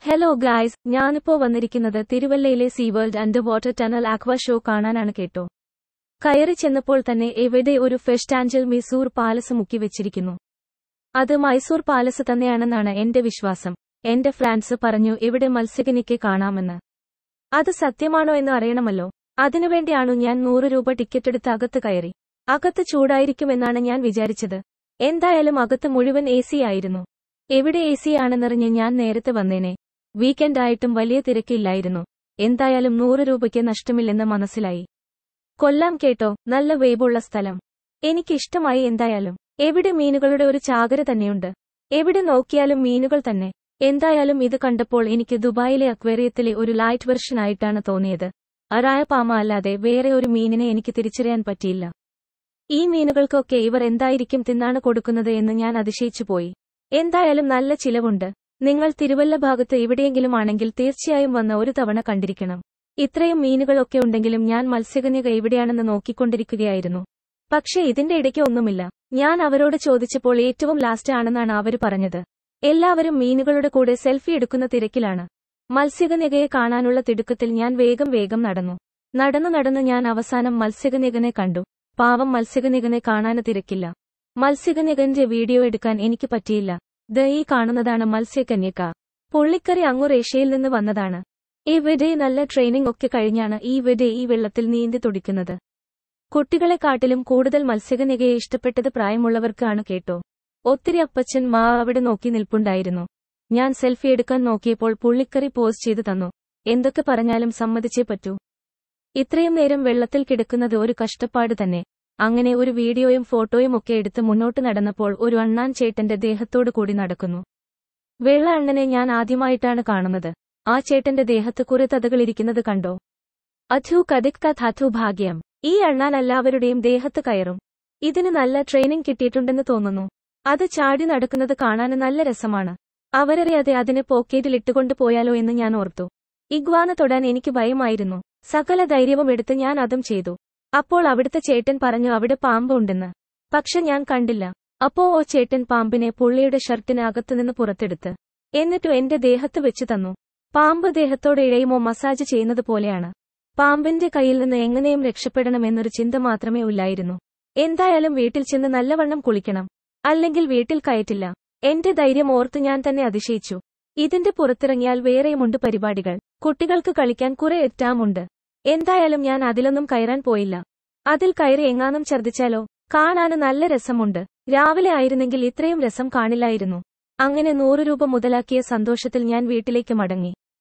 Hello guys, ഞാനിപ്പോ വന്നിരിക്കുന്നത് തിരുവല്ലയിലെ സീവേൾഡ് under water tunnel ആക്വ show കാണാനാണ് കേട്ടോ. കയറി ചെന്നപ്പോൾ തന്നെ എവിടെ ഒരു ഫിഷ് ടാഞ്ചൽ മൈസൂർ പാലസ് മുക്കി വെച്ചിരിക്കുന്നു. അത് മൈസൂർ പാലസ് തന്നെയാണെന്നാണ് എന്റെ വിശ്വാസം. എന്റെ ഫ്രാൻസ് പറഞ്ഞു ഇവിടെ മത്സ്യകന്യയ്ക്ക് കാണാമെന്ന്. അത് സത്യമാണോ എന്ന് അറിയണമല്ലോ. അതിനുവേണ്ടിയാണു ഞാൻ 100 രൂപ ടിക്കറ്റെടുത്ത് അകത്ത് കയറി. അകത്ത് ചൂടായിരിക്കുമെന്നാണ് ഞാൻ വിചാരിച്ചത്. എന്തായാലും അകത്ത് മുഴുവൻ AC ആയിരുന്നു. എവിടെ AC ആണെന്നറിഞ്ഞ് ഞാൻ നേരത്തെ വന്നേനെ. വീക്കെൻഡ് ആയിട്ടും വലിയ തിരക്കില്ലായിരുന്നു. എന്തായാലും 100 രൂപയ്ക്ക് നഷ്ടമില്ലെന്ന് മനസ്സിലായി. കൊല്ലാം കേട്ടോ, നല്ല വേബുള്ള സ്ഥലം. എനിക്കിഷ്ടമായി. എന്തായാലും എവിടെ മീനുകളുടെ ഒരു ചാകര തന്നെയുണ്ട്. എവിടെ നോക്കിയാലും മീനുകൾ തന്നെ. എന്തായാലും ഇത് കണ്ടപ്പോൾ എനിക്ക് ദുബായിലെ അക്വേറിയത്തിലെ ഒരു ലൈറ്റ് വെർഷൻ ആയിട്ടാണ് തോന്നിയത്. അറായ പാമ അല്ലാതെ വേറെ ഒരു മീനിനെ എനിക്ക് തിരിച്ചറിയാൻ പറ്റിയില്ല. ഈ മീനുകൾക്കൊക്കെ ഇവർ എന്തായിരിക്കും തിന്നാണ് കൊടുക്കുന്നത് എന്ന് ഞാൻ അതിശയിച്ചുപോയി. എന്തായാലും നല്ല ചിലവുണ്ട്. നിങ്ങൾ തിരുവല്ല ഭാഗത്ത് എവിടെയെങ്കിലും ആണെങ്കിൽ തീർച്ചയായും വന്ന് ഒരു തവണ കണ്ടിരിക്കണം. ഇത്രയും മീനുകളൊക്കെ ഉണ്ടെങ്കിലും ഞാൻ മത്സ്യകന്യക എവിടെയാണെന്ന് നോക്കിക്കൊണ്ടിരിക്കുകയായിരുന്നു. പക്ഷേ ഇതിന്റെ ഇടയ്ക്ക് ഒന്നുമില്ല. ഞാൻ അവരോട് ചോദിച്ചപ്പോൾ ഏറ്റവും ലാസ്റ്റ് ആണെന്നാണ് അവര് പറഞ്ഞത്. എല്ലാവരും മീനുകളുടെ കൂടെ സെൽഫി എടുക്കുന്ന തിരക്കിലാണ്. മത്സ്യകന്യകയെ കാണാനുള്ള തിടുക്കത്തിൽ ഞാൻ വേഗം നടന്നു ഞാൻ അവസാനം മത്സ്യകന്യകനെ കണ്ടു. പാവം മത്സ്യകന്യകനെ കാണാന് തിരക്കില്ല. മത്സ്യകന്യകന്റെ വീഡിയോ എടുക്കാൻ എനിക്ക് പറ്റിയില്ല. ഈ കാണുന്നതാണ് മത്സ്യകന്യക. പുള്ളിക്കരി അങ്ങു റേഷ്യയിൽ നിന്ന് വന്നതാണ്. ഇവിടെ നല്ല ട്രെയിനിങ് ഒക്കെ കഴിഞ്ഞാണ് ഈ വെള്ളത്തിൽ നീന്തി തുടിക്കുന്നത്. കുട്ടികളെക്കാട്ടിലും കൂടുതൽ മത്സ്യകന്യകയെ ഇഷ്ടപ്പെട്ടത് പ്രായമുള്ളവർക്കാണ് കേട്ടോ. ഒത്തിരി അപ്പച്ചൻ മാ അവിടെ നോക്കി നിൽപ്പുണ്ടായിരുന്നു. ഞാൻ സെൽഫി എടുക്കാൻ നോക്കിയപ്പോൾ പുള്ളിക്കരി പോസ് ചെയ്തു തന്നു. എന്തൊക്കെ പറഞ്ഞാലും സമ്മതിച്ചേ പറ്റൂ. ഇത്രയും നേരം വെള്ളത്തിൽ കിടക്കുന്നത് ഒരു കഷ്ടപ്പാട് തന്നെ. അങ്ങനെ ഒരു വീഡിയോയും ഫോട്ടോയും ഒക്കെ എടുത്ത് മുന്നോട്ട് നടന്നപ്പോൾ ഒരു അണ്ണാൻ ചേട്ടന്റെ ദേഹത്തോടു കൂടി നടക്കുന്നു. വെള്ള അണ്ണനെ ഞാൻ ആദ്യമായിട്ടാണ് കാണുന്നത്. ആ ചേട്ടന്റെ ദേഹത്ത് കുറെ തതകളിരിക്കുന്നത് കണ്ടോ? അഥു കദിക് കഥു ഭാഗ്യം. ഈ അണ്ണാൻ എല്ലാവരുടെയും ദേഹത്ത് കയറും. ഇതിന് നല്ല ട്രെയിനിങ് കിട്ടിയിട്ടുണ്ടെന്ന് തോന്നുന്നു. അത് ചാടി നടക്കുന്നത് കാണാൻ നല്ല രസമാണ്. അവരറിയാതെ അതിനെ പോക്കറ്റിൽ ഇട്ടുകൊണ്ട് പോയാലോ എന്ന് ഞാൻ ഓർത്തു. ഇഗ്വാന തൊടാൻ എനിക്ക് ഭയമായിരുന്നു. സകല ധൈര്യവും എടുത്ത് ഞാൻ അതും ചെയ്തു. അപ്പോൾ അവിടുത്തെ ചേട്ടൻ പറഞ്ഞു അവിടെ പാമ്പ് ഉണ്ടെന്ന്. പക്ഷെ ഞാൻ കണ്ടില്ല. അപ്പോ ചേട്ടൻ പാമ്പിനെ പുള്ളിയുടെ ഷർട്ടിന് അകത്തുനിന്ന് പുറത്തെടുത്ത് എന്നിട്ടു എന്റെ ദേഹത്ത് വെച്ച് തന്നു. പാമ്പ് ദേഹത്തോടെ ഇഴയുമോ മസാജ് ചെയ്യുന്നത് പോലെയാണ്. പാമ്പിന്റെ കയ്യിൽ നിന്ന് എങ്ങനെയും രക്ഷപ്പെടണമെന്നൊരു ചിന്ത മാത്രമേ ഉള്ളായിരുന്നു. എന്തായാലും വീട്ടിൽ ചെന്ന് നല്ലവണ്ണം കുളിക്കണം. അല്ലെങ്കിൽ വീട്ടിൽ കയറ്റില്ല. എന്റെ ധൈര്യം ഓർത്ത് ഞാൻ തന്നെ അതിശയിച്ചു. ഇതിന്റെ പുറത്തിറങ്ങിയാൽ വേറെയുമുണ്ട് പരിപാടികൾ. കുട്ടികൾക്ക് കളിക്കാൻ കുറെ എറ്റാമുണ്ട്. എന്തായാലും ഞാൻ അതിലൊന്നും കയറാൻ പോയില്ല. അതിൽ കയറി എങ്ങാനും ഛർദിച്ചാലോ? കാണാന് നല്ല രസമുണ്ട്. രാവിലെ ആയിരുന്നെങ്കിൽ ഇത്രയും രസം കാണില്ലായിരുന്നു. അങ്ങനെ 100 രൂപ മുതലാക്കിയ സന്തോഷത്തിൽ ഞാൻ വീട്ടിലേക്ക് മടങ്ങി.